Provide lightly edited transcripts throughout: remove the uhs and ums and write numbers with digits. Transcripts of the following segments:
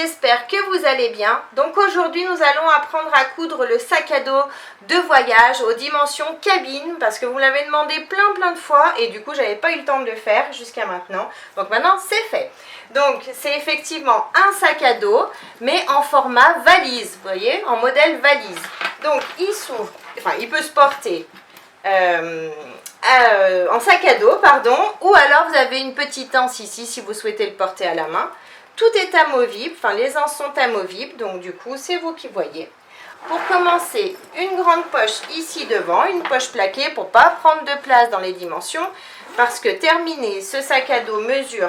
j'espère que vous allez bien. Donc aujourd'hui nous allons apprendre à coudre le sac à dos de voyage aux dimensions cabine parce que vous l'avez demandé plein de fois et du coup j'avais pas eu le temps de le faire jusqu'à maintenant. Donc maintenant c'est fait. Donc c'est effectivement un sac à dos mais en format valise, vous voyez, en modèle valise. Donc il s'ouvre, enfin il peut se porter en sac à dos, pardon, ou alors vous avez une petite anse ici si vous souhaitez le porter à la main. Tout est amovible, enfin les anses sont amovibles, donc du coup c'est vous qui voyez. Pour commencer, une grande poche ici devant, une poche plaquée pour ne pas prendre de place dans les dimensions, parce que terminé, ce sac à dos mesure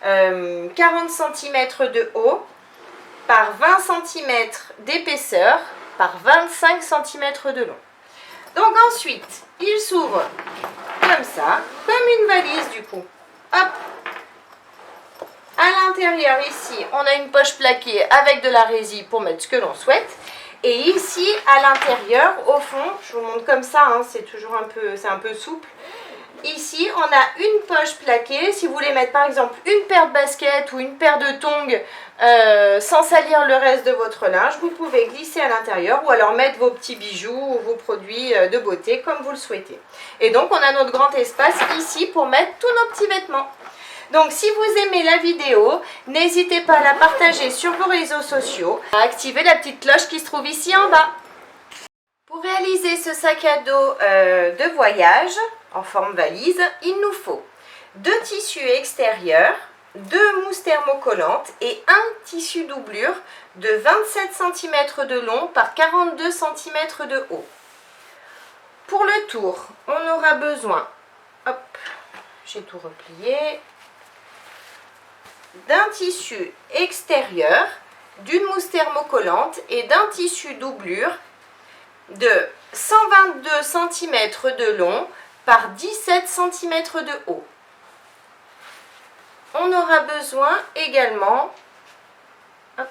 40 cm de haut par 20 cm d'épaisseur par 25 cm de long. Donc ensuite, il s'ouvre comme ça, comme une valise du coup. Hop! À l'intérieur ici, on a une poche plaquée avec de la résille pour mettre ce que l'on souhaite. Et ici, à l'intérieur, au fond, je vous montre comme ça, hein, c'est toujours un peu souple. Ici, on a une poche plaquée. Si vous voulez mettre par exemple une paire de baskets ou une paire de tongs sans salir le reste de votre linge, vous pouvez glisser à l'intérieur ou alors mettre vos petits bijoux ou vos produits de beauté comme vous le souhaitez. Et donc, on a notre grand espace ici pour mettre tous nos petits vêtements. Donc si vous aimez la vidéo, n'hésitez pas à la partager sur vos réseaux sociaux, à activer la petite cloche qui se trouve ici en bas. Pour réaliser ce sac à dos de voyage en forme valise, il nous faut 2 tissus extérieurs, 2 mousses thermocollantes et un tissu doublure de 27 cm de long par 42 cm de haut. Pour le tour, on aura besoin, hop, j'ai tout replié, d'un tissu extérieur, d'une mousse thermocollante et d'un tissu doublure de 122 cm de long par 17 cm de haut. On aura besoin également, hop,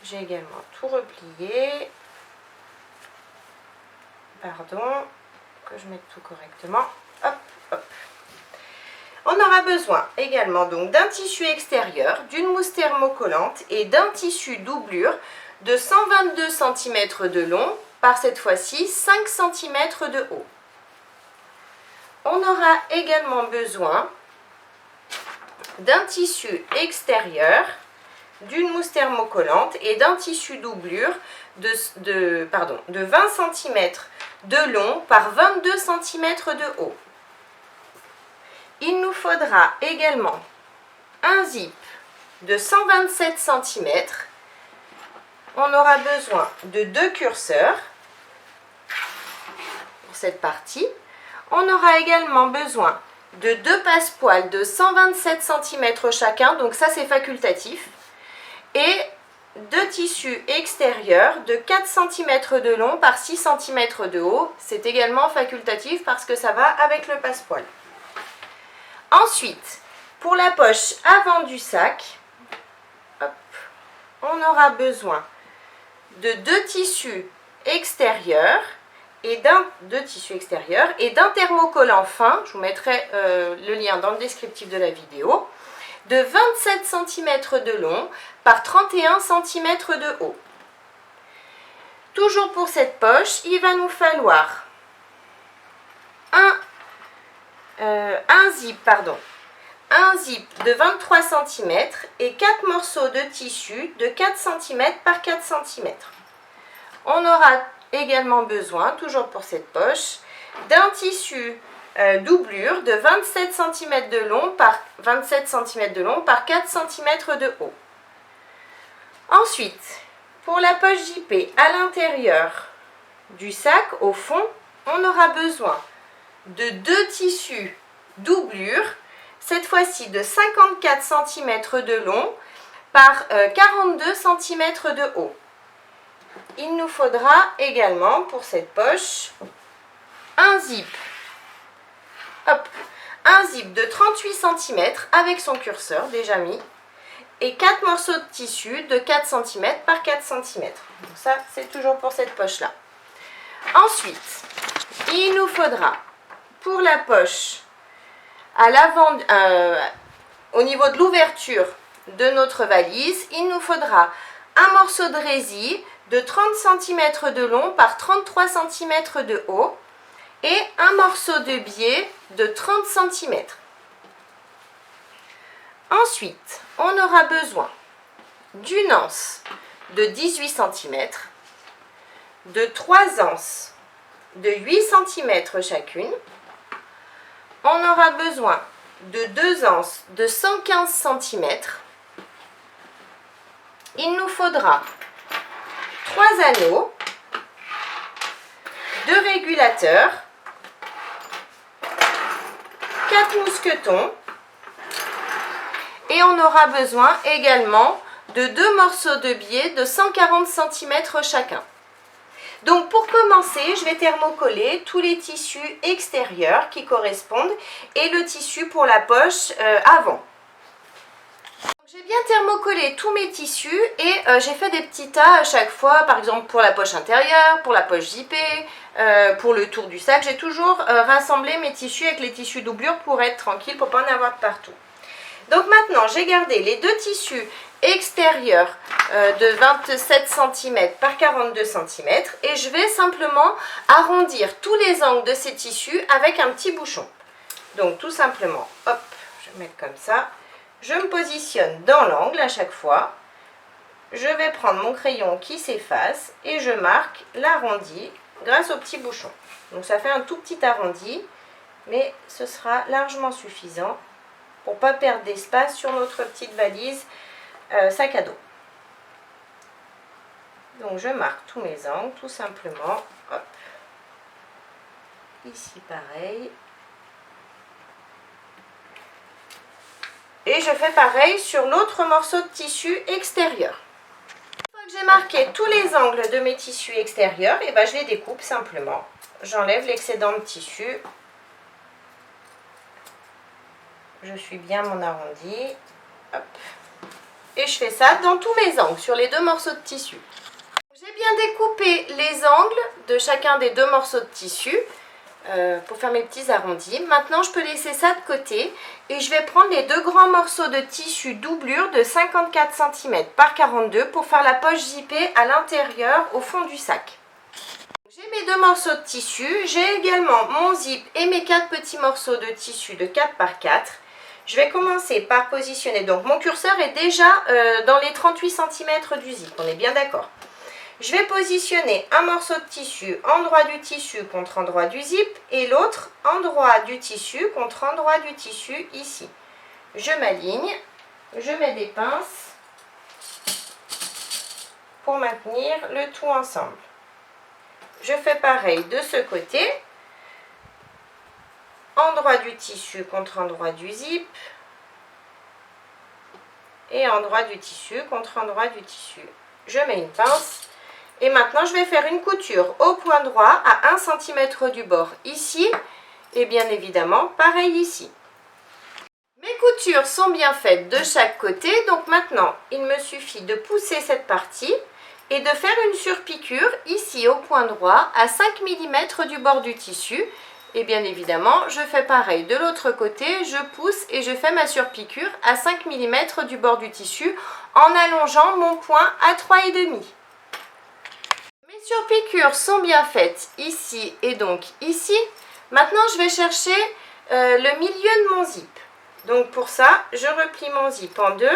j'ai également tout replié, pardon, que je mette tout correctement, hop, hop. On aura besoin également donc d'un tissu extérieur, d'une mousse thermocollante et d'un tissu doublure de 122 cm de long par cette fois-ci 5 cm de haut. On aura également besoin d'un tissu extérieur, d'une mousse thermocollante et d'un tissu doublure de 20 cm de long par 22 cm de haut. Il nous faudra également un zip de 127 cm. On aura besoin de 2 curseurs pour cette partie. On aura également besoin de 2 passepoils de 127 cm chacun, donc ça c'est facultatif. Et 2 tissus extérieurs de 4 cm de long par 6 cm de haut. C'est également facultatif parce que ça va avec le passepoil. Ensuite, pour la poche avant du sac, hop, on aura besoin de 2 tissus extérieurs et d'un thermocollant fin, je vous mettrai le lien dans le descriptif de la vidéo, de 27 cm de long par 31 cm de haut. Toujours pour cette poche, il va nous falloir un zip de 23 cm et 4 morceaux de tissu de 4 cm par 4 cm. On aura également besoin, toujours pour cette poche, d'un tissu doublure de 27 cm de long par 4 cm de haut. Ensuite, pour la poche JP à l'intérieur du sac, au fond, on aura besoin de 2 tissus doublure, cette fois-ci de 54 cm de long par 42 cm de haut. Il nous faudra également pour cette poche un zip, hop, un zip de 38 cm avec son curseur déjà mis et 4 morceaux de tissu de 4 cm par 4 cm. Donc ça c'est toujours pour cette poche là. Ensuite, il nous faudra pour la poche à l'avant, au niveau de l'ouverture de notre valise, il nous faudra un morceau de résille de 30 cm de long par 33 cm de haut et un morceau de biais de 30 cm. Ensuite, on aura besoin d'une anse de 18 cm, de 3 anses de 8 cm chacune. On aura besoin de 2 anses de 115 cm. Il nous faudra 3 anneaux, 2 régulateurs, 4 mousquetons et on aura besoin également de 2 morceaux de biais de 140 cm chacun. Donc pour commencer, je vais thermocoller tous les tissus extérieurs qui correspondent et le tissu pour la poche avant. J'ai bien thermocollé tous mes tissus et j'ai fait des petits tas à chaque fois, par exemple pour la poche intérieure, pour la poche zippée, pour le tour du sac. J'ai toujours rassemblé mes tissus avec les tissus doublures pour être tranquille, pour ne pas en avoir de partout. Donc maintenant, j'ai gardé les 2 tissus extérieurs de 27 cm par 42 cm et je vais simplement arrondir tous les angles de ces tissus avec un petit bouchon. Donc tout simplement, hop, je vais mettre comme ça. Je me positionne dans l'angle à chaque fois. Je vais prendre mon crayon qui s'efface et je marque l'arrondi grâce au petit bouchon. Donc ça fait un tout petit arrondi, mais ce sera largement suffisant pour ne pas perdre d'espace sur notre petite valise sac à dos. Donc je marque tous mes angles tout simplement. Hop. Ici pareil. Et je fais pareil sur l'autre morceau de tissu extérieur. Une fois que j'ai marqué tous les angles de mes tissus extérieurs, et ben je les découpe simplement. J'enlève l'excédent de tissu. Je suis bien mon arrondi. Hop. Et je fais ça dans tous mes angles, sur les 2 morceaux de tissu. J'ai bien découpé les angles de chacun des 2 morceaux de tissu. Pour faire mes petits arrondis. Maintenant, je peux laisser ça de côté et je vais prendre les 2 grands morceaux de tissu doublure de 54 cm par 42 pour faire la poche zippée à l'intérieur au fond du sac. J'ai mes 2 morceaux de tissu, j'ai également mon zip et mes 4 petits morceaux de tissu de 4 par 4. Je vais commencer par positionner, donc mon curseur est déjà dans les 38 cm du zip, on est bien d'accord. Je vais positionner un morceau de tissu endroit du tissu contre endroit du zip et l'autre endroit du tissu contre endroit du tissu ici. Je m'aligne, je mets des pinces pour maintenir le tout ensemble. Je fais pareil de ce côté, endroit du tissu contre endroit du zip et endroit du tissu contre endroit du tissu. Je mets une pince. Et maintenant, je vais faire une couture au point droit à 1 cm du bord ici et bien évidemment, pareil ici. Mes coutures sont bien faites de chaque côté, donc maintenant, il me suffit de pousser cette partie et de faire une surpiqûre ici au point droit à 5 mm du bord du tissu. Et bien évidemment, je fais pareil de l'autre côté, je pousse et je fais ma surpiqûre à 5 mm du bord du tissu en allongeant mon point à 3,5. Mes surpiqûres sont bien faites ici et donc ici. Maintenant, je vais chercher le milieu de mon zip. Donc pour ça, je replie mon zip en 2.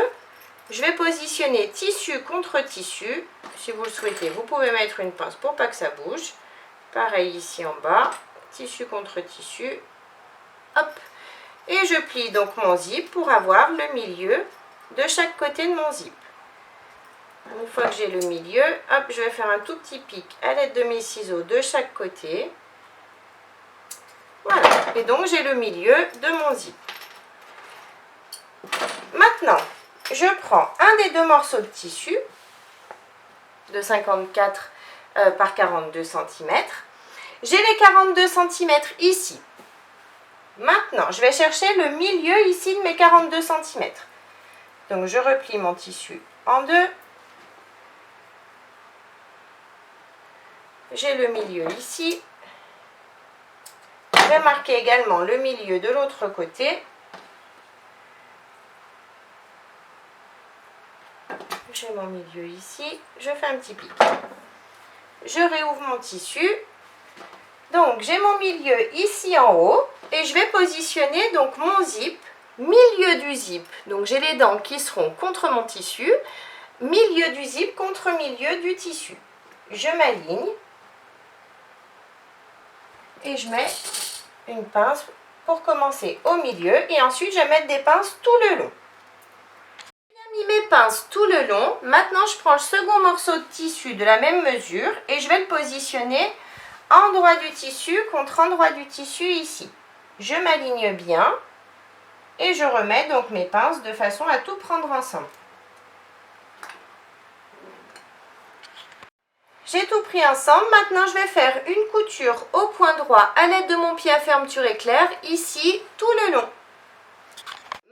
Je vais positionner tissu contre tissu. Si vous le souhaitez, vous pouvez mettre une pince pour pas que ça bouge. Pareil ici en bas, tissu contre tissu. Hop. Et je plie donc mon zip pour avoir le milieu de chaque côté de mon zip. Une fois que j'ai le milieu, hop, je vais faire un tout petit pic à l'aide de mes ciseaux de chaque côté. Voilà, et donc j'ai le milieu de mon zip. Maintenant, je prends un des 2 morceaux de tissu de 54 par 42 cm. J'ai les 42 cm ici. Maintenant, je vais chercher le milieu ici de mes 42 cm. Donc, je replie mon tissu en 2. J'ai le milieu ici. Je vais marquer également le milieu de l'autre côté. j'ai mon milieu ici, je fais un petit pic. Je réouvre mon tissu. Donc j'ai mon milieu ici en haut et je vais positionner donc mon zip, milieu du zip. Donc j'ai les dents qui seront contre mon tissu, milieu du zip contre milieu du tissu. Je m'aligne et je mets une pince pour commencer au milieu et ensuite je vais mettre des pinces tout le long. J'ai mis mes pinces tout le long. Maintenant je prends le second morceau de tissu de la même mesure et je vais le positionner endroit du tissu contre endroit du tissu ici. Je m'aligne bien et je remets donc mes pinces de façon à tout prendre ensemble. J'ai tout pris ensemble. Maintenant, je vais faire une couture au point droit à l'aide de mon pied à fermeture éclair, ici, tout le long.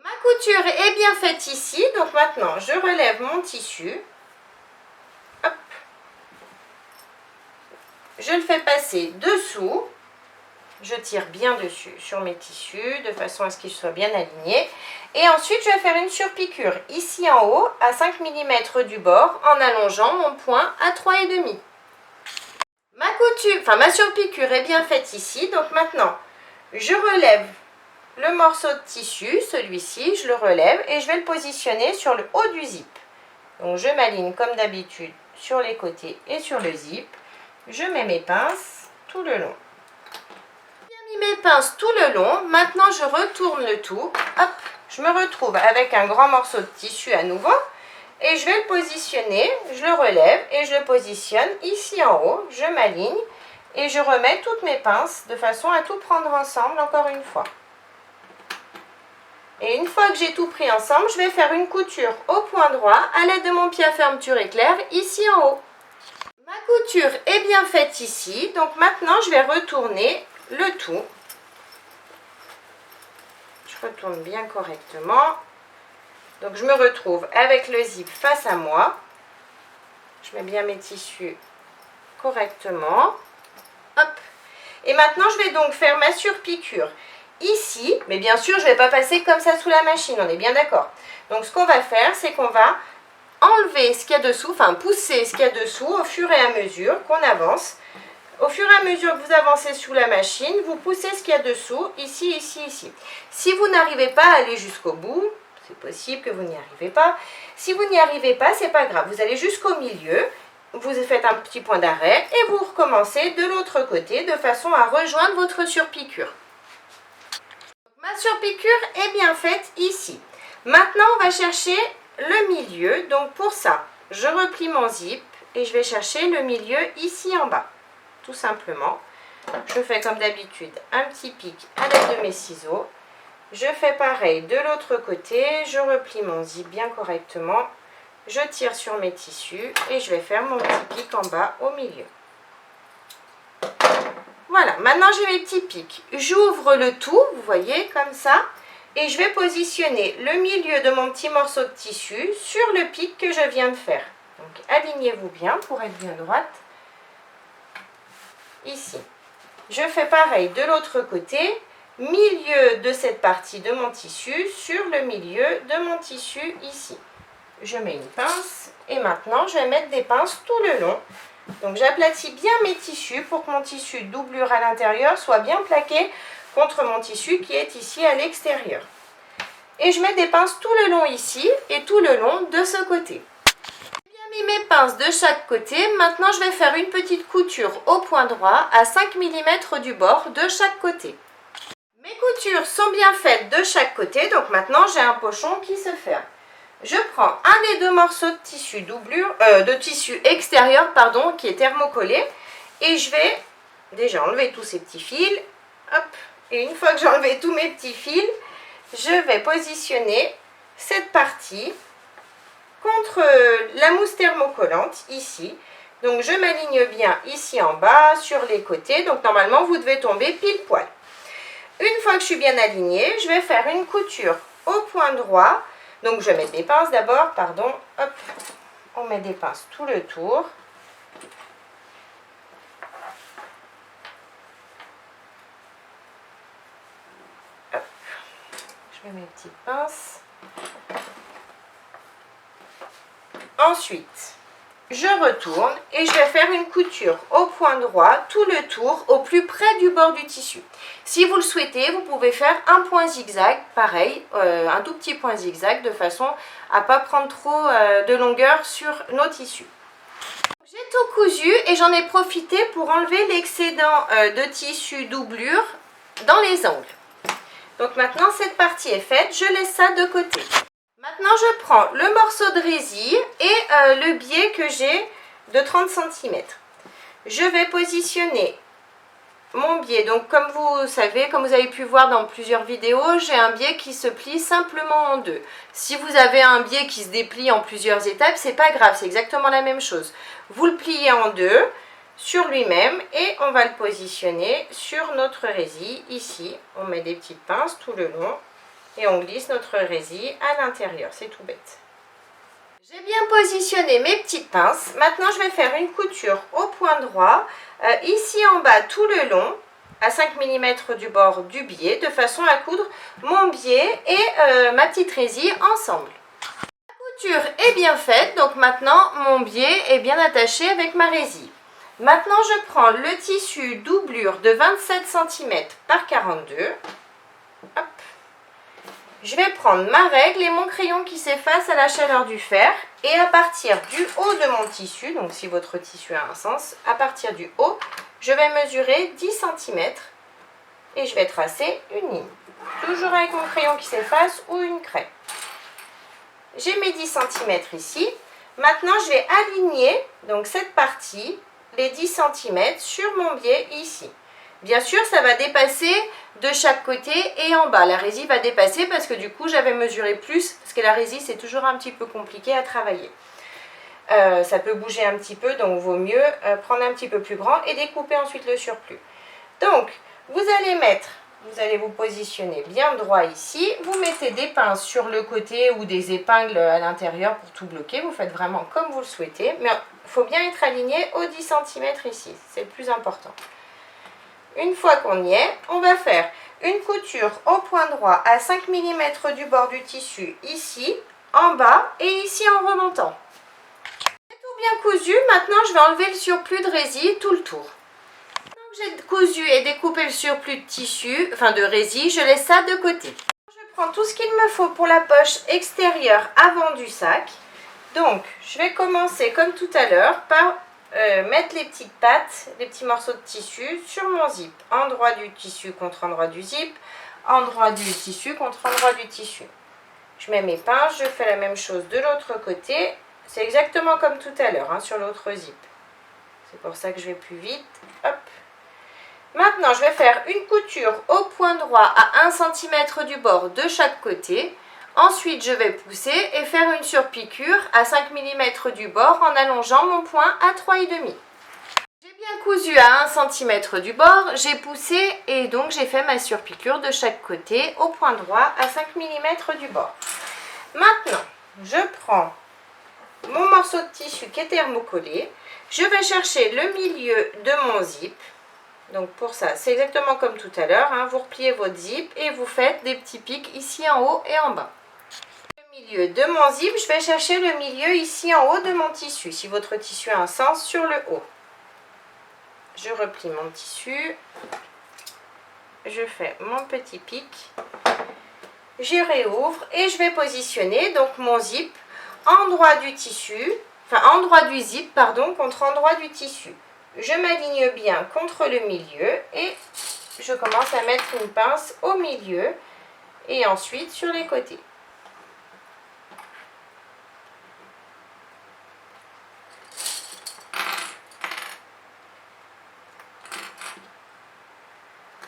Ma couture est bien faite ici. Donc maintenant, je relève mon tissu. Hop. Je le fais passer dessous. Je tire bien dessus sur mes tissus de façon à ce qu'ils soient bien alignés. Et ensuite, je vais faire une surpiqûre ici en haut à 5 mm du bord en allongeant mon point à 3,5. Ma surpiqûre est bien faite ici. Donc maintenant, je relève le morceau de tissu, celui-ci, je le relève et je vais le positionner sur le haut du zip. Donc je m'aligne comme d'habitude sur les côtés et sur le zip. Je mets mes pinces tout le long. Mes pinces tout le long. Maintenant je retourne le tout. Hop, je me retrouve avec un grand morceau de tissu à nouveau et je vais le positionner, je le relève et je le positionne ici en haut. Je m'aligne et je remets toutes mes pinces de façon à tout prendre ensemble encore une fois. Et une fois que j'ai tout pris ensemble, je vais faire une couture au point droit à l'aide de mon pied à fermeture éclair ici en haut. Ma couture est bien faite ici, donc maintenant je vais retourner le tout. Je retourne bien correctement. Donc je me retrouve avec le zip face à moi. Je mets bien mes tissus correctement. Hop. Et maintenant je vais donc faire ma surpiqûre ici. Mais bien sûr je ne vais pas passer comme ça sous la machine, on est bien d'accord. Donc ce qu'on va faire, c'est qu'on va enlever ce qu'il y a dessous, enfin pousser ce qu'il y a dessous au fur et à mesure qu'on avance. Au fur et à mesure que vous avancez sous la machine, vous poussez ce qu'il y a dessous, ici, ici, ici. Si vous n'arrivez pas à aller jusqu'au bout, c'est possible que vous n'y arrivez pas. Si vous n'y arrivez pas, c'est pas grave. Vous allez jusqu'au milieu, vous faites un petit point d'arrêt et vous recommencez de l'autre côté de façon à rejoindre votre surpiqûre. Ma surpiqûre est bien faite ici. Maintenant, on va chercher le milieu. Donc pour ça, je replie mon zip et je vais chercher le milieu ici en bas. Tout simplement. Je fais comme d'habitude un petit pic à l'aide de mes ciseaux. Je fais pareil de l'autre côté. Je replie mon zip bien correctement. Je tire sur mes tissus et je vais faire mon petit pic en bas au milieu. Voilà, maintenant j'ai mes petits pics. J'ouvre le tout, vous voyez, comme ça. Et je vais positionner le milieu de mon petit morceau de tissu sur le pic que je viens de faire. Donc alignez-vous bien pour être bien droite. Ici. Je fais pareil de l'autre côté, milieu de cette partie de mon tissu sur le milieu de mon tissu ici. Je mets une pince et maintenant je vais mettre des pinces tout le long. Donc j'aplatis bien mes tissus pour que mon tissu doublure à l'intérieur soit bien plaqué contre mon tissu qui est ici à l'extérieur. Et je mets des pinces tout le long ici et tout le long de ce côté. J'ai mis mes pinces de chaque côté. Maintenant je vais faire une petite couture au point droit à 5 mm du bord de chaque côté. Mes coutures sont bien faites de chaque côté, donc maintenant j'ai un pochon qui se ferme. Je prends un des deux morceaux de tissu de tissu extérieur qui est thermocollé et je vais déjà enlever tous ces petits fils. Hop. Et une fois que j'ai enlevé tous mes petits fils, je vais positionner cette partie contre la mousse thermocollante ici. Donc je m'aligne bien ici en bas sur les côtés. Donc normalement vous devez tomber pile poil. Une fois que je suis bien alignée, je vais faire une couture au point droit. Donc je vais mettre des pinces d'abord, pardon. Hop, on met des pinces tout le tour. Hop. Je mets mes petites pinces. Ensuite, je retourne et je vais faire une couture au point droit tout le tour au plus près du bord du tissu. Si vous le souhaitez, vous pouvez faire un point zigzag, pareil, un tout petit point zigzag de façon à ne pas prendre trop de longueur sur nos tissus. J'ai tout cousu et j'en ai profité pour enlever l'excédent de tissu doublure dans les angles. Donc maintenant cette partie est faite, je laisse ça de côté. Maintenant je prends le morceau de résille et le biais que j'ai de 30 cm. Je vais positionner mon biais, donc comme vous savez, comme vous avez pu voir dans plusieurs vidéos, j'ai un biais qui se plie simplement en deux. Si vous avez un biais qui se déplie en plusieurs étapes, c'est pas grave, c'est exactement la même chose. Vous le pliez en deux sur lui-même et on va le positionner sur notre résille. Ici, on met des petites pinces tout le long et on glisse notre résille à l'intérieur, c'est tout bête. J'ai bien positionné mes petites pinces. Maintenant, je vais faire une couture au point droit, ici en bas tout le long, à 5 mm du bord du biais, de façon à coudre mon biais et ma petite résille ensemble. La couture est bien faite, donc maintenant mon biais est bien attaché avec ma résille. Maintenant, je prends le tissu doublure de 27 cm par 42. Hop. Je vais prendre ma règle et mon crayon qui s'efface à la chaleur du fer et à partir du haut de mon tissu, donc si votre tissu a un sens, à partir du haut, je vais mesurer 10 cm et je vais tracer une ligne. Toujours avec mon crayon qui s'efface ou une craie. J'ai mes 10 cm ici. Maintenant, je vais aligner donc cette partie, les 10 cm sur mon biais ici. Bien sûr, ça va dépasser de chaque côté et en bas. La résille va dépasser parce que du coup, j'avais mesuré plus. Parce que la résille, c'est toujours un petit peu compliqué à travailler. Ça peut bouger un petit peu, donc il vaut mieux prendre un petit peu plus grand et découper ensuite le surplus. Donc, vous allez vous positionner bien droit ici. Vous mettez des pinces sur le côté ou des épingles à l'intérieur pour tout bloquer. Vous faites vraiment comme vous le souhaitez. Mais il faut bien être aligné aux 10 cm ici. C'est le plus important. Une fois qu'on y est, on va faire une couture au point droit à 5 mm du bord du tissu ici, en bas et ici en remontant. C'est tout bien cousu, maintenant je vais enlever le surplus de résille tout le tour. Donc j'ai cousu et découpé le surplus de tissu, enfin de résille, je laisse ça de côté. Je prends tout ce qu'il me faut pour la poche extérieure avant du sac. Donc je vais commencer comme tout à l'heure par mettre les petites pattes, les petits morceaux de tissu sur mon zip. Endroit du tissu contre endroit du zip, endroit du tissu contre endroit du tissu. Je mets mes pinces, je fais la même chose de l'autre côté. C'est exactement comme tout à l'heure hein, sur l'autre zip. C'est pour ça que je vais plus vite. Hop. Maintenant, je vais faire une couture au point droit à 1 cm du bord de chaque côté. Ensuite, je vais pousser et faire une surpiqûre à 5 mm du bord en allongeant mon point à 3,5. J'ai bien cousu à 1 cm du bord, j'ai poussé et donc j'ai fait ma surpiqûre de chaque côté au point droit à 5 mm du bord. Maintenant, je prends mon morceau de tissu qui est thermocollé, je vais chercher le milieu de mon zip. Donc pour ça, c'est exactement comme tout à l'heure, hein, vous repliez votre zip et vous faites des petits pics ici en haut et en bas. Milieu de mon zip, je vais chercher le milieu ici en haut de mon tissu, si votre tissu a un sens sur le haut. Je replie mon tissu, je fais mon petit pic, je réouvre et je vais positionner donc mon zip endroit du tissu, enfin endroit du zip pardon, contre endroit du tissu. Je m'aligne bien contre le milieu et je commence à mettre une pince au milieu et ensuite sur les côtés.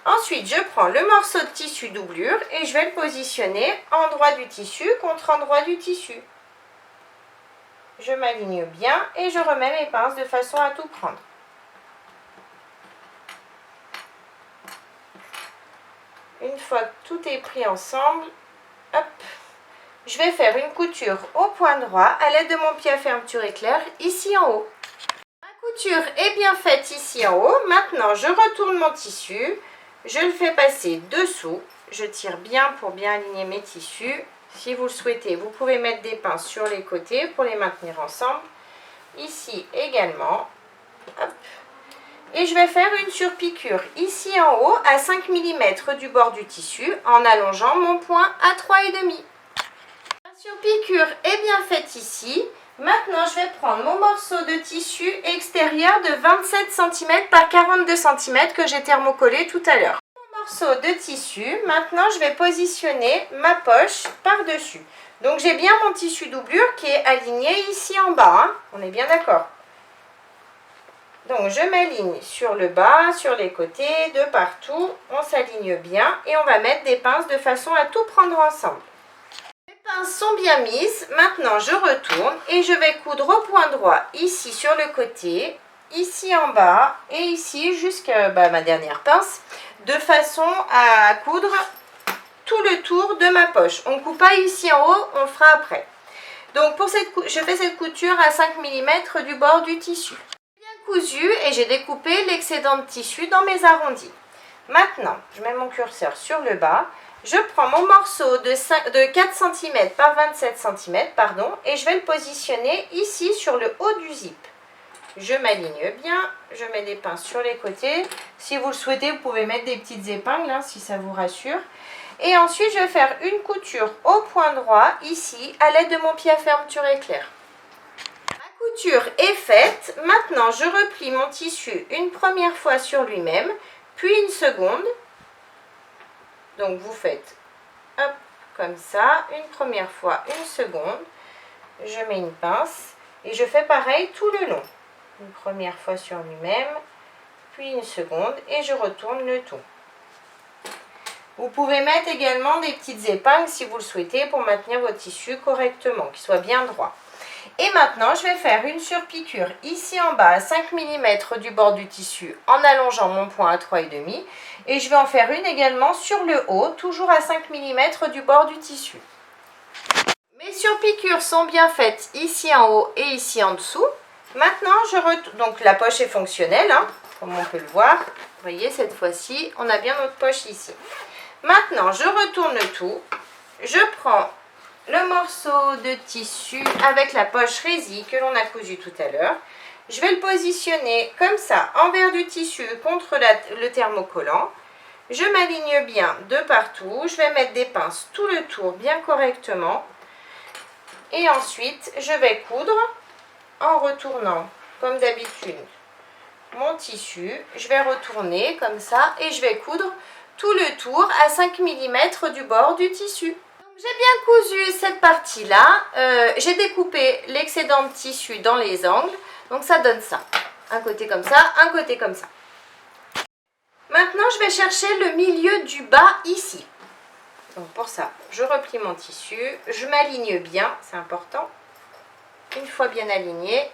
Ensuite, je prends le morceau de tissu doublure et je vais le positionner endroit du tissu contre endroit du tissu. Je m'aligne bien et je remets mes pinces de façon à tout prendre. Une fois que tout est pris ensemble, hop, je vais faire une couture au point droit à l'aide de mon pied à fermeture éclair ici en haut. Ma couture est bien faite ici en haut. Maintenant, je retourne mon tissu. Je le fais passer dessous, je tire bien pour bien aligner mes tissus, Si vous le souhaitez, vous pouvez mettre des pinces sur les côtés pour les maintenir ensemble. Ici également. Hop. Et je vais faire une surpiqûre ici en haut à 5 mm du bord du tissu en allongeant mon point à 3,5. La surpiqûre est bien faite ici. Maintenant, je vais prendre mon morceau de tissu extérieur de 27 cm par 42 cm que j'ai thermocollé tout à l'heure. Mon morceau de tissu, maintenant je vais positionner ma poche par-dessus. Donc j'ai bien mon tissu doublure qui est aligné ici en bas, hein. On est bien d'accord. Donc je m'aligne sur le bas, sur les côtés, de partout. On s'aligne bien et on va mettre des pinces de façon à tout prendre ensemble. Les pinces sont bien mises. Maintenant je retourne et je vais coudre au point droit ici sur le côté, ici en bas et ici jusqu'à ma dernière pince, de façon à coudre tout le tour de ma poche. On ne coupe pas ici en haut, on le fera après. Donc pour je fais cette couture à 5 mm du bord du tissu. Cousu et j'ai découpé l'excédent de tissu dans mes arrondis. Maintenant, je mets mon curseur sur le bas, je prends mon morceau de 4 cm par 27 cm et je vais le positionner ici sur le haut du zip. Je m'aligne bien, je mets des pinces sur les côtés. Si vous le souhaitez, vous pouvez mettre des petites épingles hein, si ça vous rassure. Et ensuite, je vais faire une couture au point droit ici à l'aide de mon pied à fermeture éclair. Couture est faite. Maintenant je replie mon tissu une première fois sur lui-même puis une seconde. Donc vous faites hop comme ça, une première fois, une seconde, je mets une pince et je fais pareil tout le long. Une première fois sur lui-même puis une seconde et je retourne le tout. Vous pouvez mettre également des petites épingles si vous le souhaitez pour maintenir votre tissu correctement, qu'il soit bien droit. Et maintenant, je vais faire une surpiqûre ici en bas à 5 mm du bord du tissu en allongeant mon point à 3,5 et je vais en faire une également sur le haut, toujours à 5 mm du bord du tissu. Mes surpiqûres sont bien faites ici en haut et ici en dessous. Maintenant, donc la poche est fonctionnelle, hein, comme on peut le voir. Vous voyez, cette fois-ci, on a bien notre poche ici. Maintenant, je retourne le tout. Je prends le morceau de tissu avec la poche résille que l'on a cousu tout à l'heure. Je vais le positionner comme ça, envers du tissu contre le thermocollant. Je m'aligne bien de partout. Je vais mettre des pinces tout le tour bien correctement. Et ensuite, je vais coudre en retournant, comme d'habitude, mon tissu. Je vais retourner comme ça et je vais coudre tout le tour à 5 mm du bord du tissu. J'ai bien cousu cette partie-là, j'ai découpé l'excédent de tissu dans les angles, donc ça donne ça. Un côté comme ça, un côté comme ça. Maintenant, je vais chercher le milieu du bas ici. Donc pour ça, je replie mon tissu, je m'aligne bien, c'est important. Une fois bien aligné,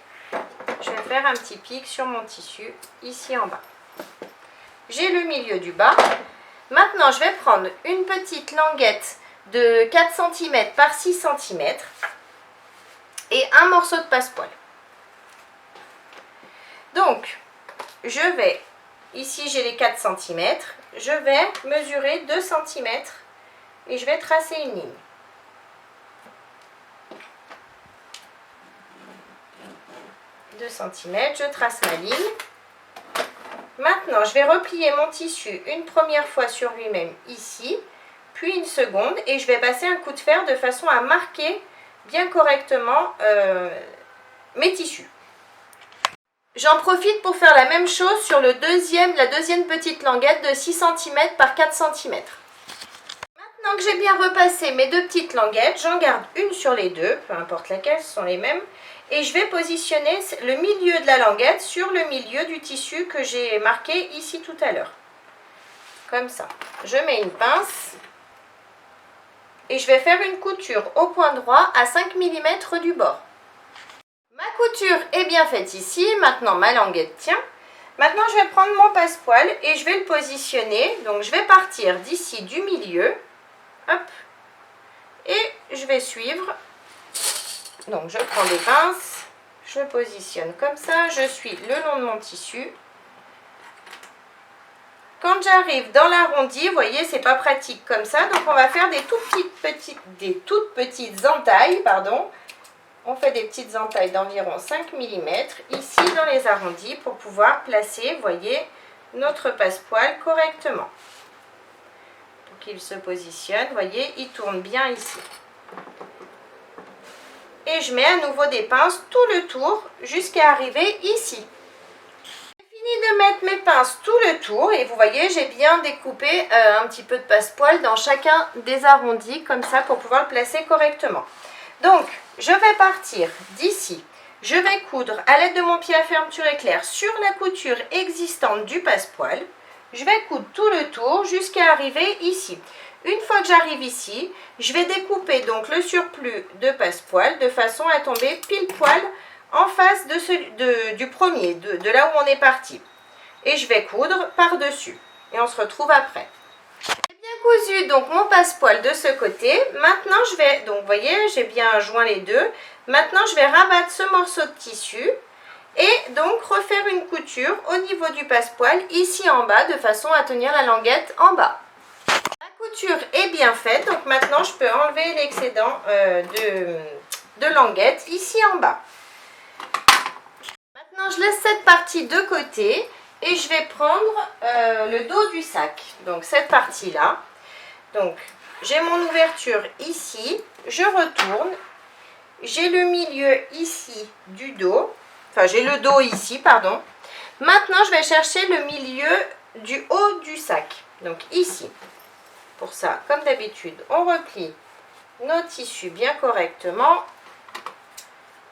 je vais faire un petit pic sur mon tissu ici en bas. J'ai le milieu du bas. Maintenant, je vais prendre une petite languette de 4 cm par 6 cm et un morceau de passepoil. Donc, je vais, ici j'ai les 4 cm, je vais mesurer 2 cm et je vais tracer une ligne. Je trace ma ligne. Maintenant, je vais replier mon tissu une première fois sur lui-même ici, puis une seconde, et je vais passer un coup de fer de façon à marquer bien correctement mes tissus. J'en profite pour faire la même chose sur la deuxième petite languette de 6 cm par 4 cm. Maintenant que j'ai bien repassé mes deux petites languettes, j'en garde une sur les deux, peu importe laquelle, ce sont les mêmes. Et je vais positionner le milieu de la languette sur le milieu du tissu que j'ai marqué ici tout à l'heure. Comme ça. Je mets une pince et je vais faire une couture au point droit à 5 mm du bord. Ma couture est bien faite ici. Maintenant, ma languette tient. Maintenant, je vais prendre mon passepoil et je vais le positionner. Donc, je vais partir d'ici du milieu. Hop. Et je vais suivre. Donc, je prends des pinces. Je positionne comme ça. Je suis le long de mon tissu. quand j'arrive dans l'arrondi, vous voyez, c'est pas pratique comme ça. Donc, on va faire des toutes petites entailles, pardon. On fait des petites entailles d'environ 5 mm ici dans les arrondis pour pouvoir placer, vous voyez, notre passepoil correctement. Pour qu'il se positionne, vous voyez, il tourne bien ici. Et je mets à nouveau des pinces tout le tour jusqu'à arriver ici. J'ai fini de mettre mes pinces tout le tour et vous voyez, j'ai bien découpé un petit peu de passepoil dans chacun des arrondis comme ça pour pouvoir le placer correctement. Donc, je vais partir d'ici. Je vais coudre à l'aide de mon pied à fermeture éclair sur la couture existante du passepoil. Je vais coudre tout le tour jusqu'à arriver ici. Une fois que j'arrive ici, je vais découper donc le surplus de passepoil de façon à tomber pile poil en face du premier, de là où on est parti. Et je vais coudre par-dessus. Et on se retrouve après. J'ai bien cousu donc mon passepoil de ce côté. Maintenant, je vais, donc vous voyez, j'ai bien joint les deux. Maintenant, je vais rabattre ce morceau de tissu et donc refaire une couture au niveau du passepoil ici en bas de façon à tenir la languette en bas. La couture est bien faite, donc maintenant je peux enlever l'excédent de languette ici en bas. Maintenant, je laisse cette partie de côté et je vais prendre le dos du sac. Donc cette partie-là. Donc j'ai mon ouverture ici, je retourne. J'ai le milieu ici du dos. Enfin, j'ai le dos ici, pardon. Maintenant, je vais chercher le milieu du haut du sac. Donc ici. Pour ça, comme d'habitude, on replie nos tissus bien correctement.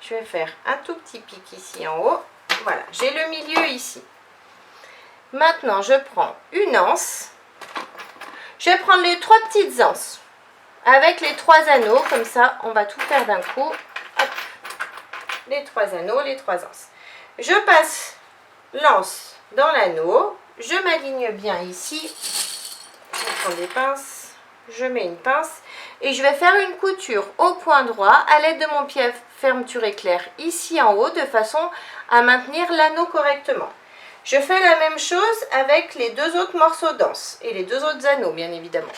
Je vais faire un tout petit pic ici en haut. Voilà, j'ai le milieu ici. Maintenant, je prends une anse. Je vais prendre les 3 petites anses avec les 3 anneaux. Comme ça, on va tout faire d'un coup. Hop. Les 3 anneaux, les 3 anses. Je passe l'anse dans l'anneau. Je m'aligne bien ici. Je prends des pinces. Je mets une pince. Et je vais faire une couture au point droit à l'aide de mon pied à fermeture éclair ici en haut de façon à maintenir l'anneau correctement. Je fais la même chose avec les 2 autres morceaux d'anse et les 2 autres anneaux bien évidemment.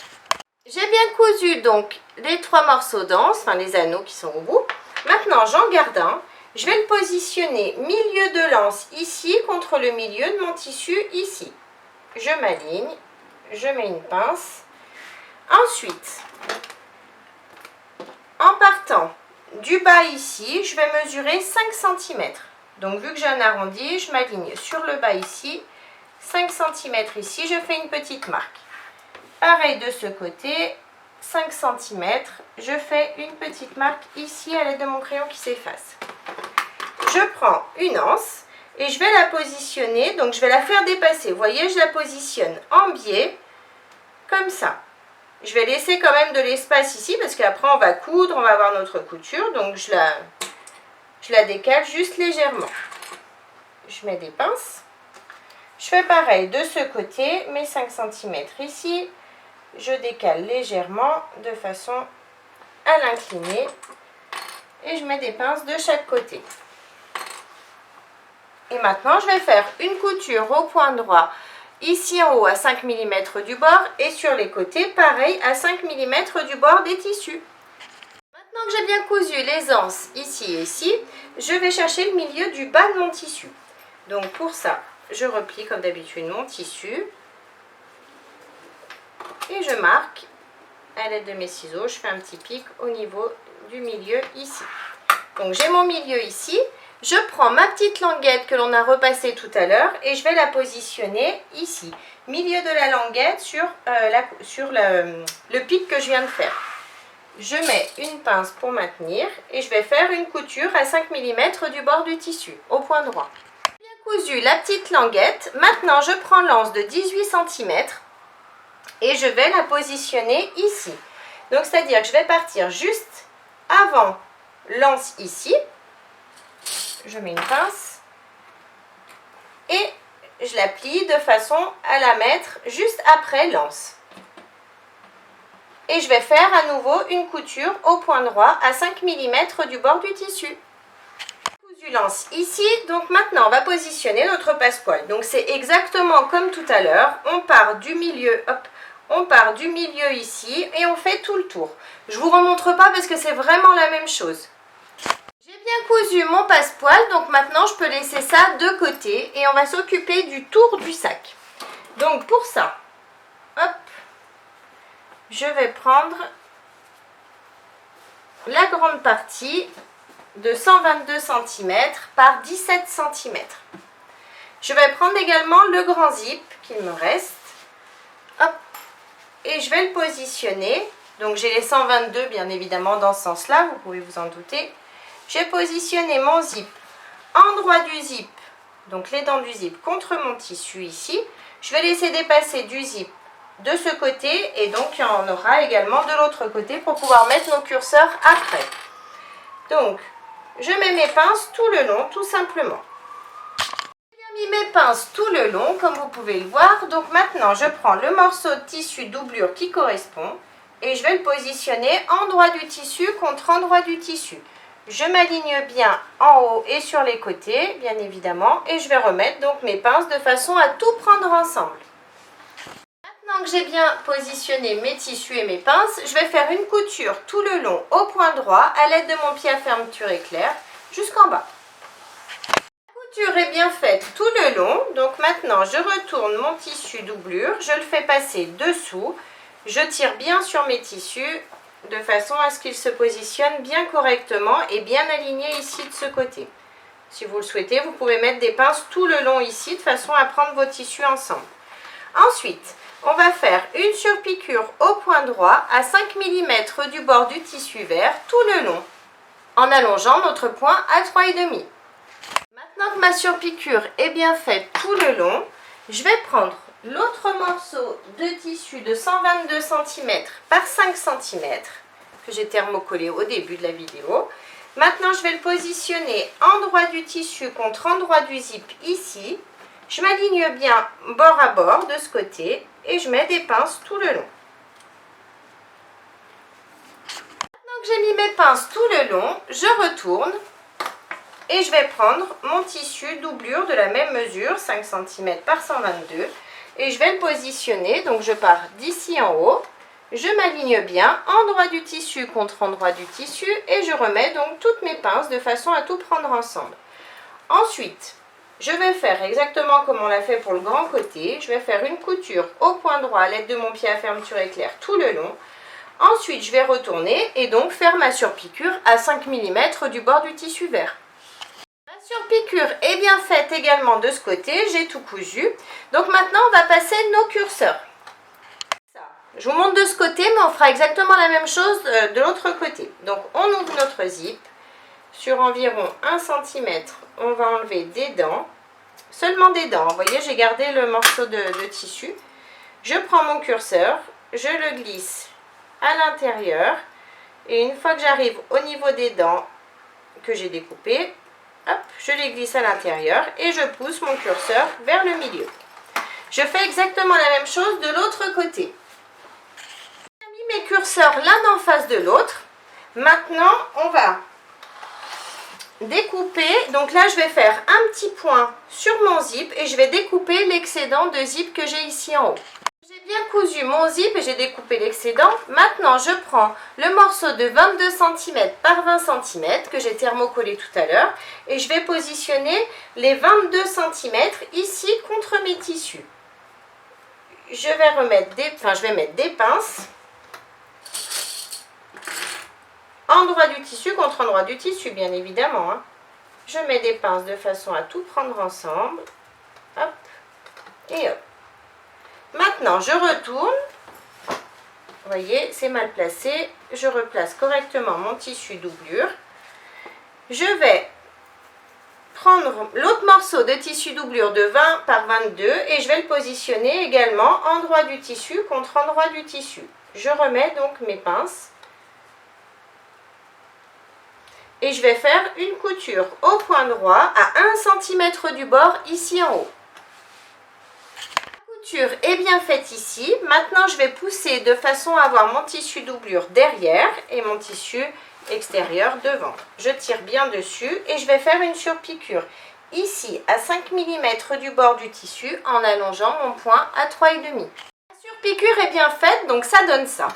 J'ai bien cousu donc les 3 morceaux d'anse, enfin les anneaux qui sont au bout. Maintenant j'en garde un. Je vais le positionner milieu de l'anse ici contre le milieu de mon tissu ici. Je m'aligne, je mets une pince. Ensuite, en partant du bas ici, je vais mesurer 5 cm. Donc vu que j'ai un arrondi, je m'aligne sur le bas ici, 5 cm ici, je fais une petite marque. Pareil de ce côté, 5 cm, je fais une petite marque ici à l'aide de mon crayon qui s'efface. Je prends une anse et je vais la positionner, donc je vais la faire dépasser. Vous voyez, je la positionne en biais, comme ça. Je vais laisser quand même de l'espace ici parce qu'après on va coudre, on va avoir notre couture. Donc je la décale juste légèrement. Je mets des pinces. Je fais pareil de ce côté, mes 5 cm ici. Je décale légèrement de façon à l'incliner. Et je mets des pinces de chaque côté. Et maintenant je vais faire une couture au point droit. Ici en haut à 5 mm du bord et sur les côtés, pareil, à 5 mm du bord des tissus. Maintenant que j'ai bien cousu les anses ici et ici, je vais chercher le milieu du bas de mon tissu. Donc pour ça, je replie comme d'habitude mon tissu et je marque à l'aide de mes ciseaux, je fais un petit pic au niveau du milieu ici. Donc j'ai mon milieu ici. Je prends ma petite languette que l'on a repassée tout à l'heure et je vais la positionner ici, milieu de la languette sur le pic que je viens de faire. Je mets une pince pour maintenir et je vais faire une couture à 5 mm du bord du tissu, au point droit. J'ai bien cousu la petite languette. Maintenant, je prends l'anse de 18 cm et je vais la positionner ici. Donc, c'est-à-dire que je vais partir juste avant l'anse ici. Je mets une pince et je la plie de façon à la mettre juste après l'anse. Et je vais faire à nouveau une couture au point droit à 5 mm du bord du tissu. J'ai Du lance ici, donc maintenant on va positionner notre passepoil. Donc c'est exactement comme tout à l'heure, on part du milieu, hop, on part du milieu ici et on fait tout le tour. Je vous remontre pas parce que c'est vraiment la même chose. J'ai bien cousu mon passepoil, donc maintenant je peux laisser ça de côté et on va s'occuper du tour du sac. Donc pour ça, hop, je vais prendre la grande partie de 122 cm par 17 cm. Je vais prendre également le grand zip qu'il me reste. Hop, et je vais le positionner. Donc j'ai les 122 bien évidemment dans ce sens-là, vous pouvez vous en douter. J'ai positionné mon zip en droit du zip, donc les dents du zip contre mon tissu ici. Je vais laisser dépasser du zip de ce côté et donc il y en aura également de l'autre côté pour pouvoir mettre nos curseurs après. Donc je mets mes pinces tout le long, tout simplement. J'ai bien mis mes pinces tout le long, comme vous pouvez le voir. Donc maintenant, je prends le morceau de tissu doublure qui correspond et je vais le positionner endroit du tissu contre endroit du tissu. Je m'aligne bien en haut et sur les côtés, bien évidemment, et je vais remettre donc mes pinces de façon à tout prendre ensemble. Maintenant que j'ai bien positionné mes tissus et mes pinces, je vais faire une couture tout le long au point droit à l'aide de mon pied à fermeture éclair jusqu'en bas. La couture est bien faite tout le long, donc maintenant je retourne mon tissu doublure, je le fais passer dessous, je tire bien sur mes tissus de façon à ce qu'ils se positionnent bien correctement et bien alignés ici de ce côté. Si vous le souhaitez, vous pouvez mettre des pinces tout le long ici de façon à prendre vos tissus ensemble. Ensuite, on va faire une surpiqûre au point droit à 5 mm du bord du tissu vert tout le long, en allongeant notre point à 3,5. Maintenant que ma surpiqûre est bien faite tout le long, je vais prendre l'autre morceau de tissu de 122 cm par 5 cm que j'ai thermocollé au début de la vidéo. Maintenant, je vais le positionner endroit du tissu contre endroit du zip ici. Je m'aligne bien bord à bord de ce côté et je mets des pinces tout le long. Maintenant que j'ai mis mes pinces tout le long, je retourne et je vais prendre mon tissu doublure de la même mesure, 5 cm par 122, et je vais le positionner. Donc je pars d'ici en haut, je m'aligne bien endroit du tissu contre endroit du tissu et je remets donc toutes mes pinces de façon à tout prendre ensemble. Ensuite, je vais faire exactement comme on l'a fait pour le grand côté. Je vais faire une couture au point droit à l'aide de mon pied à fermeture éclair tout le long. Ensuite, je vais retourner et donc faire ma surpiqûre à 5 mm du bord du tissu vert. Ma surpiqûre est bien faite également de ce côté, j'ai tout cousu. Donc maintenant, on va passer nos curseurs. Je vous montre de ce côté, mais on fera exactement la même chose de l'autre côté. Donc on ouvre notre zip. Sur environ 1 cm, on va enlever des dents, seulement des dents. Vous voyez, j'ai gardé le morceau de tissu. Je prends mon curseur, je le glisse à l'intérieur et une fois que j'arrive au niveau des dents que j'ai découpées, hop, je les glisse à l'intérieur et je pousse mon curseur vers le milieu. Je fais exactement la même chose de l'autre côté. J'ai mis mes curseurs l'un en face de l'autre. Maintenant, on va découper. Donc là, je vais faire un petit point sur mon zip et je vais découper l'excédent de zip que j'ai ici en haut. J'ai bien cousu mon zip et j'ai découpé l'excédent. Maintenant, je prends le morceau de 22 cm par 20 cm que j'ai thermocollé tout à l'heure et je vais positionner les 22 cm ici contre mes tissus. Je vais mettre des pinces endroit du tissu contre endroit du tissu, bien évidemment. Je mets des pinces de façon à tout prendre ensemble. Hop et hop. Maintenant, je retourne. Vous voyez, c'est mal placé. Je replace correctement mon tissu doublure. Je vais prendre l'autre morceau de tissu doublure de 20 par 22 et je vais le positionner également endroit du tissu contre endroit du tissu. Je remets donc mes pinces. Et je vais faire une couture au point droit à 1 cm du bord ici en haut. La couture est bien faite ici. Maintenant, je vais pousser de façon à avoir mon tissu doublure derrière et mon tissu extérieur devant. Je tire bien dessus et je vais faire une surpiqûre ici à 5 mm du bord du tissu en allongeant mon point à 3,5. La surpiqûre est bien faite, donc ça donne ça.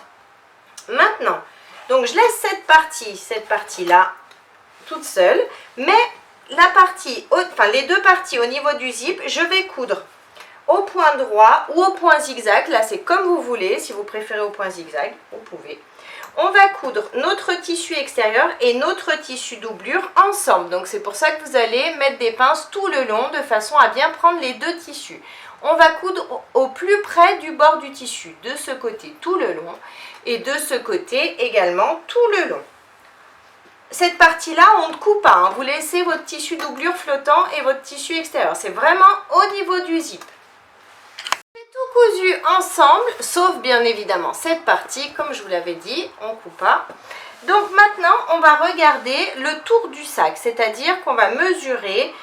Maintenant, donc je laisse cette partie là toute seule, mais la partie, enfin les deux parties au niveau du zip, je vais coudre au point droit ou au point zigzag. Là c'est comme vous voulez, si vous préférez au point zigzag, vous pouvez. On va coudre notre tissu extérieur et notre tissu doublure ensemble. Donc c'est pour ça que vous allez mettre des pinces tout le long de façon à bien prendre les deux tissus. On va coudre au plus près du bord du tissu, de ce côté tout le long et de ce côté également tout le long. Cette partie-là, on ne coupe pas, hein. Vous laissez votre tissu doublure flottant et votre tissu extérieur. C'est vraiment au niveau du zip. C'est tout cousu ensemble, sauf bien évidemment cette partie, comme je vous l'avais dit, on ne coupe pas. Donc maintenant, on va regarder le tour du sac, c'est-à-dire qu'on va mesurer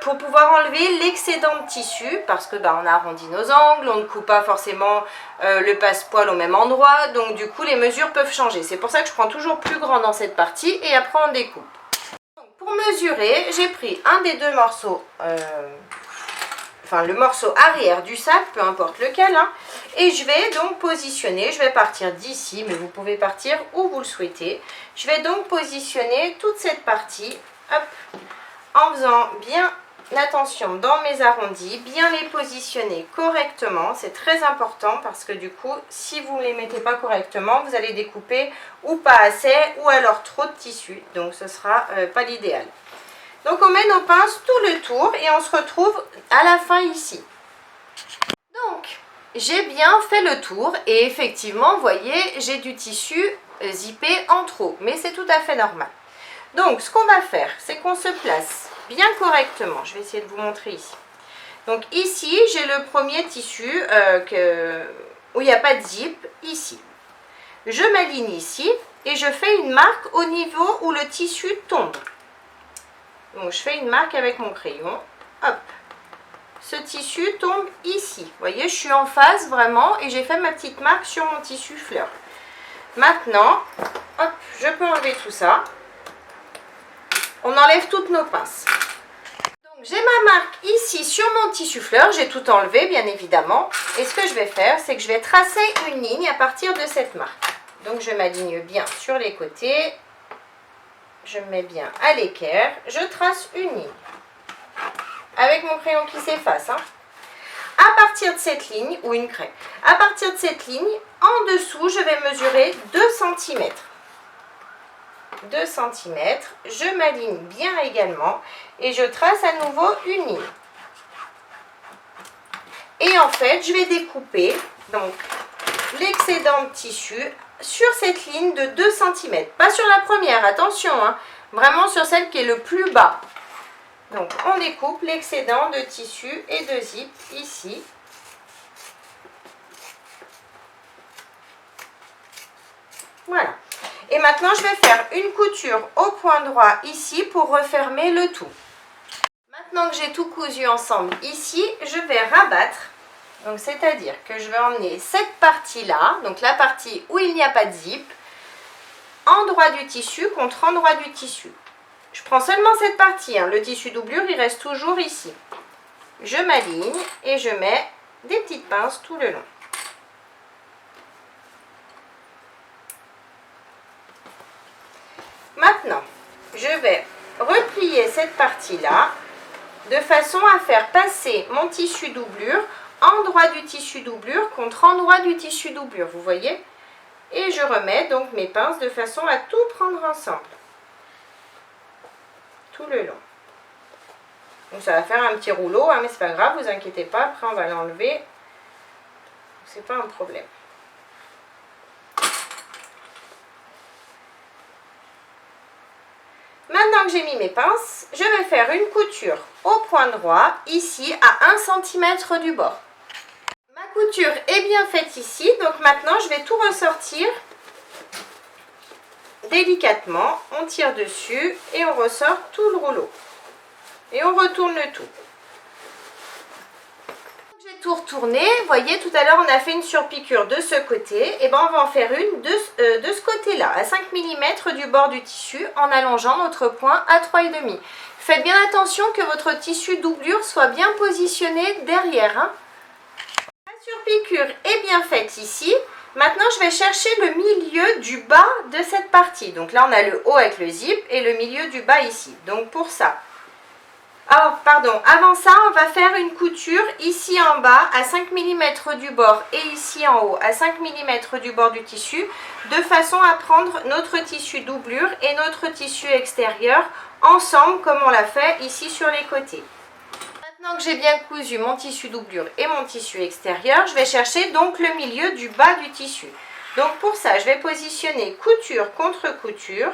pour pouvoir enlever l'excédent de tissu, parce que on arrondit nos angles, on ne coupe pas forcément le passepoil au même endroit, donc du coup les mesures peuvent changer. C'est pour ça que je prends toujours plus grand dans cette partie et après on découpe. Donc, pour mesurer, j'ai pris un des deux morceaux, enfin le morceau arrière du sac, peu importe lequel, hein, et je vais donc positionner, je vais partir d'ici, mais vous pouvez partir où vous le souhaitez. Je vais donc positionner toute cette partie, hop, en faisant bien attention dans mes arrondis, bien les positionner correctement. C'est très important parce que du coup, si vous ne les mettez pas correctement, vous allez découper ou pas assez ou alors trop de tissu. Donc ce ne sera pas l'idéal. Donc on met nos pinces tout le tour et on se retrouve à la fin ici. Donc j'ai bien fait le tour et effectivement, vous voyez, j'ai du tissu zippé en trop, mais c'est tout à fait normal. Donc, ce qu'on va faire, c'est qu'on se place bien correctement. Je vais essayer de vous montrer ici. Donc, ici, j'ai le premier tissu où il n'y a pas de zip, ici. Je m'aligne ici et je fais une marque au niveau où le tissu tombe. Donc, je fais une marque avec mon crayon. Hop. Ce tissu tombe ici. Vous voyez, je suis en face vraiment et j'ai fait ma petite marque sur mon tissu fleur. Maintenant, hop, je peux enlever tout ça. On enlève toutes nos pinces. Donc j'ai ma marque ici sur mon tissu fleur, j'ai tout enlevé bien évidemment. Et ce que je vais faire, c'est que je vais tracer une ligne à partir de cette marque. Donc je m'aligne bien sur les côtés. Je me mets bien à l'équerre. Je trace une ligne. Avec mon crayon qui s'efface. Hein. À partir de cette ligne, ou une craie, à partir de cette ligne, en dessous, je vais mesurer 2 cm. 2 cm, je m'aligne bien également et je trace à nouveau une ligne. Et en fait, je vais découper donc l'excédent de tissu sur cette ligne de 2 cm. Pas sur la première, attention, hein, vraiment sur celle qui est le plus bas. Donc, on découpe l'excédent de tissu et de zip ici. Voilà. Et maintenant, je vais faire une couture au point droit ici pour refermer le tout. Maintenant que j'ai tout cousu ensemble ici, je vais rabattre. Donc, c'est-à-dire que je vais emmener cette partie-là, donc la partie où il n'y a pas de zip, endroit du tissu contre endroit du tissu. Je prends seulement cette partie, hein. Le tissu doublure, il reste toujours ici. Je m'aligne et je mets des petites pinces tout le long. Maintenant, je vais replier cette partie-là de façon à faire passer mon tissu doublure endroit du tissu doublure contre endroit du tissu doublure, vous voyez? Et je remets donc mes pinces de façon à tout prendre ensemble. Tout le long. Donc ça va faire un petit rouleau, hein, mais c'est pas grave, vous inquiétez pas, après on va l'enlever. C'est pas un problème. Maintenant que j'ai mis mes pinces, je vais faire une couture au point droit, ici à 1 cm du bord. Ma couture est bien faite ici, donc maintenant je vais tout ressortir délicatement. On tire dessus et on ressort tout le rouleau. Et on retourne le tout. J'ai Tour tourné, vous voyez tout à l'heure on a fait une surpiqûre de ce côté, et ben on va en faire une de ce côté là, à 5 mm du bord du tissu, en allongeant notre point à 3,5. Faites bien attention que votre tissu doublure soit bien positionné derrière, hein. La surpiqûre est bien faite ici. Maintenant je vais chercher le milieu du bas de cette partie. Donc là on a le haut avec le zip et le milieu du bas ici. Donc pour ça, avant ça, on va faire une couture ici en bas à 5 mm du bord et ici en haut à 5 mm du bord du tissu, de façon à prendre notre tissu doublure et notre tissu extérieur ensemble comme on l'a fait ici sur les côtés. Maintenant que j'ai bien cousu mon tissu doublure et mon tissu extérieur, je vais chercher donc le milieu du bas du tissu. Donc pour ça, je vais positionner couture contre couture.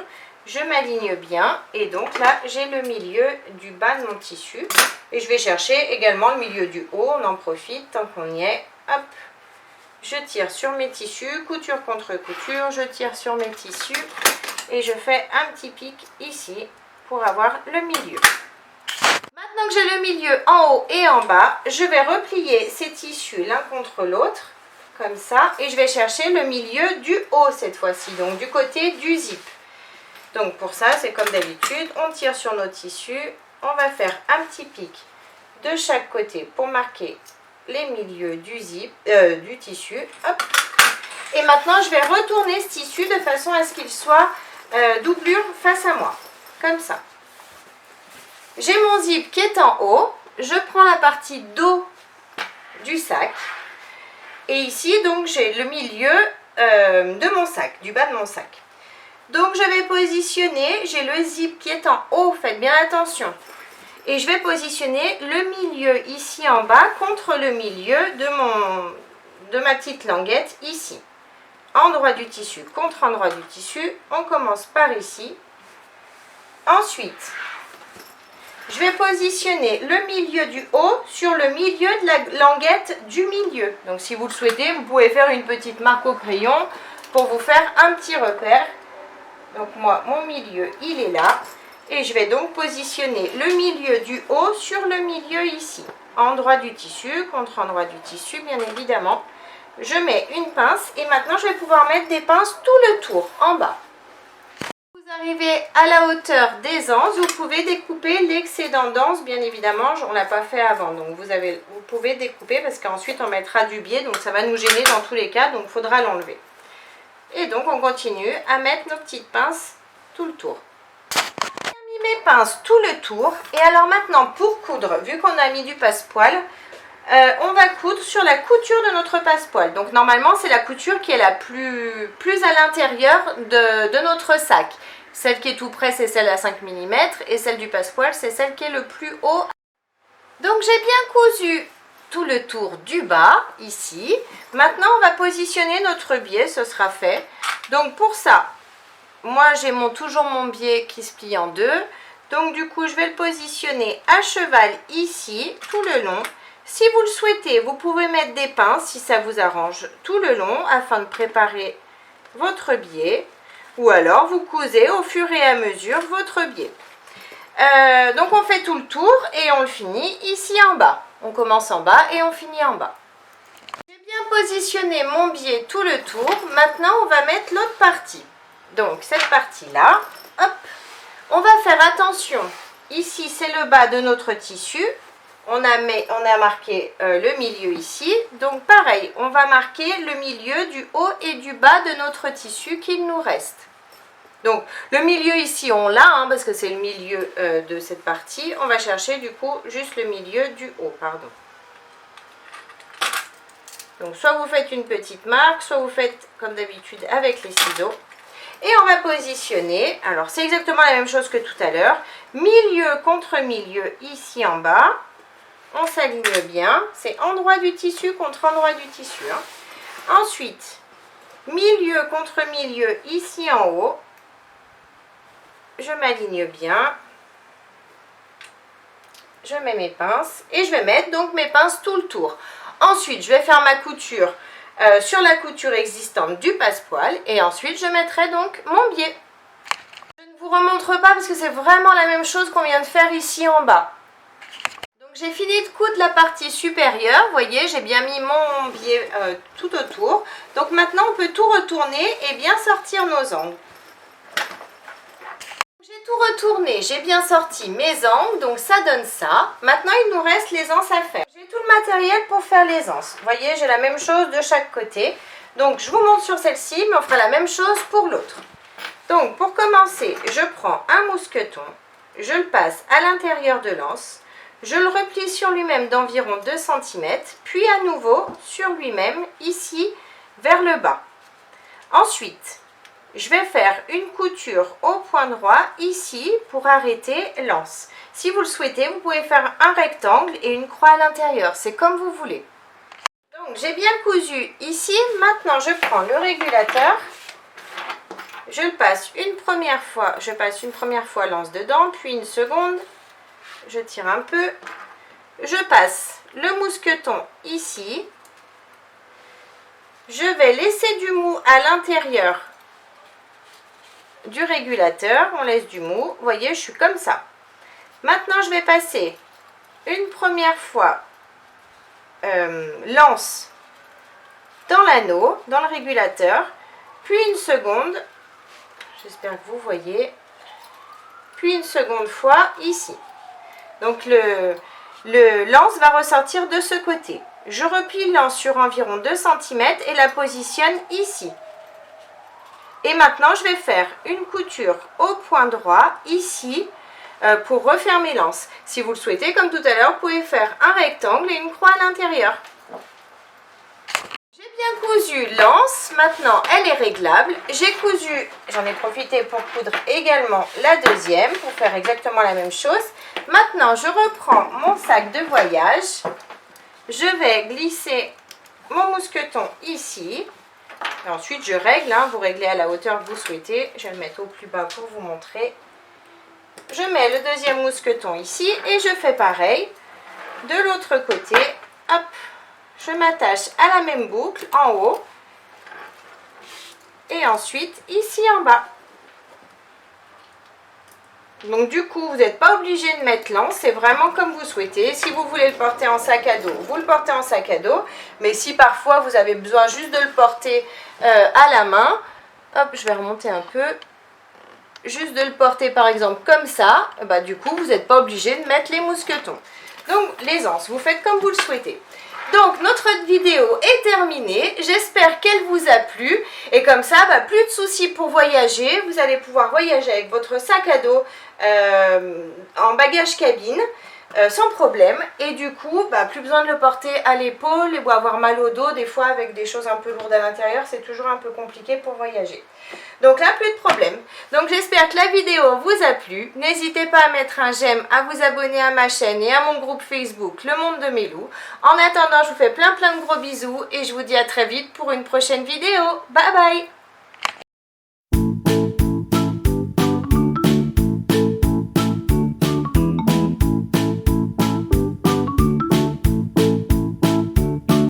Je m'aligne bien et donc là j'ai le milieu du bas de mon tissu et je vais chercher également le milieu du haut. On en profite tant qu'on y est. Hop, je tire sur mes tissus, couture contre couture, je tire sur mes tissus et je fais un petit pic ici pour avoir le milieu. Maintenant que j'ai le milieu en haut et en bas, je vais replier ces tissus l'un contre l'autre comme ça et je vais chercher le milieu du haut cette fois-ci, donc du côté du zip. Donc pour ça, c'est comme d'habitude, on tire sur nos tissus, on va faire un petit pic de chaque côté pour marquer les milieux du zip, du tissu. Hop. Et maintenant, je vais retourner ce tissu de façon à ce qu'il soit doublure face à moi, comme ça. J'ai mon zip qui est en haut, je prends la partie dos du sac et ici, donc j'ai le milieu de mon sac, du bas de mon sac. Donc je vais positionner, j'ai le zip qui est en haut, faites bien attention. Et je vais positionner le milieu ici en bas contre le milieu de ma petite languette ici. Endroit du tissu contre endroit du tissu, on commence par ici. Ensuite, je vais positionner le milieu du haut sur le milieu de la languette du milieu. Donc si vous le souhaitez, vous pouvez faire une petite marque au crayon pour vous faire un petit repère. Donc moi, mon milieu, il est là. Et je vais donc positionner le milieu du haut sur le milieu ici. Endroit du tissu, contre endroit du tissu, bien évidemment. Je mets une pince et maintenant, je vais pouvoir mettre des pinces tout le tour, en bas. Vous arrivez à la hauteur des anses, vous pouvez découper l'excédent d'anse, bien évidemment. On ne l'a pas fait avant, donc vous pouvez découper parce qu'ensuite, on mettra du biais. Donc ça va nous gêner dans tous les cas, donc il faudra l'enlever. Et donc on continue à mettre nos petites pinces tout le tour. J'ai mis mes pinces tout le tour. Et alors maintenant pour coudre, vu qu'on a mis du passepoil, on va coudre sur la couture de notre passepoil. Donc normalement c'est la couture qui est la plus à l'intérieur de notre sac. Celle qui est tout près c'est celle à 5 mm et celle du passepoil c'est celle qui est le plus haut. Donc j'ai bien cousu tout le tour du bas ici. Maintenant on va positionner notre biais, ce sera fait. Donc pour ça, moi j'ai toujours mon biais qui se plie en deux. Donc du coup je vais le positionner à cheval ici tout le long. Si vous le souhaitez, vous pouvez mettre des pinces si ça vous arrange tout le long afin de préparer votre biais. Ou alors vous cousez au fur et à mesure votre biais. Donc on fait tout le tour et on le finit ici en bas. On commence en bas et on finit en bas. J'ai bien positionné mon biais tout le tour. Maintenant, on va mettre l'autre partie. Donc, cette partie-là, hop, on va faire attention. Ici, c'est le bas de notre tissu. On a marqué le milieu ici. Donc, pareil, on va marquer le milieu du haut et du bas de notre tissu qu'il nous reste. Donc, le milieu ici, on l'a, hein, parce que c'est le milieu de cette partie. On va chercher, du coup, juste le milieu du haut, pardon. Donc, soit vous faites une petite marque, soit vous faites, comme d'habitude, avec les ciseaux. Et on va positionner, alors c'est exactement la même chose que tout à l'heure, milieu contre milieu ici en bas. On s'aligne bien, c'est endroit du tissu contre endroit du tissu. Hein. Ensuite, milieu contre milieu ici en haut. Je m'aligne bien, je mets mes pinces et je vais mettre donc mes pinces tout le tour. Ensuite, je vais faire ma couture sur la couture existante du passepoil et ensuite je mettrai donc mon biais. Je ne vous remontre pas parce que c'est vraiment la même chose qu'on vient de faire ici en bas. Donc J'ai fini de coudre la partie supérieure, vous voyez, j'ai bien mis mon biais tout autour. Donc maintenant, on peut tout retourner et bien sortir nos angles. J'ai tout retourné, j'ai bien sorti mes angles, donc ça donne ça. Maintenant, il nous reste les anses à faire. J'ai tout le matériel pour faire les anses. Vous voyez, j'ai la même chose de chaque côté. Donc, je vous montre sur celle-ci, mais on fera la même chose pour l'autre. Donc, pour commencer, je prends un mousqueton, je le passe à l'intérieur de l'anse. Je le replie sur lui-même d'environ 2 cm, puis à nouveau sur lui-même, ici, vers le bas. Ensuite, je vais faire une couture au point droit, ici, pour arrêter l'anse. Si vous le souhaitez, vous pouvez faire un rectangle et une croix à l'intérieur, c'est comme vous voulez. Donc, j'ai bien cousu ici. Maintenant, je prends le régulateur. Je le passe une première fois l'anse dedans, puis une seconde. Je tire un peu, je passe le mousqueton ici, je vais laisser du mou à l'intérieur du régulateur, on laisse du mou, vous voyez, je suis comme ça. Maintenant, je vais passer une première fois l'anse dans l'anneau, dans le régulateur, puis une seconde, j'espère que vous voyez, puis une seconde fois ici. Donc l'anse va ressortir de ce côté. Je replie l'anse sur environ 2 cm et la positionne ici. Et maintenant, je vais faire une couture au point droit ici pour refermer l'anse. Si vous le souhaitez, comme tout à l'heure, vous pouvez faire un rectangle et une croix à l'intérieur. J'ai bien cousu l'anse, maintenant elle est réglable. J'ai cousu, j'en ai profité pour coudre également la deuxième pour faire exactement la même chose. Maintenant, je reprends mon sac de voyage. Je vais glisser mon mousqueton ici. Et ensuite, je règle, hein, vous réglez à la hauteur que vous souhaitez. Je vais le mettre au plus bas pour vous montrer. Je mets le deuxième mousqueton ici et je fais pareil. De l'autre côté, hop, je m'attache à la même boucle en haut. Et ensuite, ici en bas. Donc du coup, vous n'êtes pas obligé de mettre l'anse, c'est vraiment comme vous souhaitez. Si vous voulez le porter en sac à dos, vous le portez en sac à dos. Mais si parfois vous avez besoin juste de le porter à la main, hop, je vais remonter un peu. Juste de le porter par exemple comme ça, bah, du coup, vous n'êtes pas obligé de mettre les mousquetons. Donc les anses, vous faites comme vous le souhaitez. Donc notre vidéo est terminée, j'espère qu'elle vous a plu et comme ça, bah, plus de soucis pour voyager, vous allez pouvoir voyager avec votre sac à dos en bagage cabine sans problème et du coup, bah, plus besoin de le porter à l'épaule ou avoir mal au dos, des fois avec des choses un peu lourdes à l'intérieur, c'est toujours un peu compliqué pour voyager. Donc là, plus de problème. Donc j'espère que la vidéo vous a plu. N'hésitez pas à mettre un j'aime, à vous abonner à ma chaîne et à mon groupe Facebook Le Monde de Mélou. En attendant, je vous fais plein de gros bisous et je vous dis à très vite pour une prochaine vidéo. Bye bye!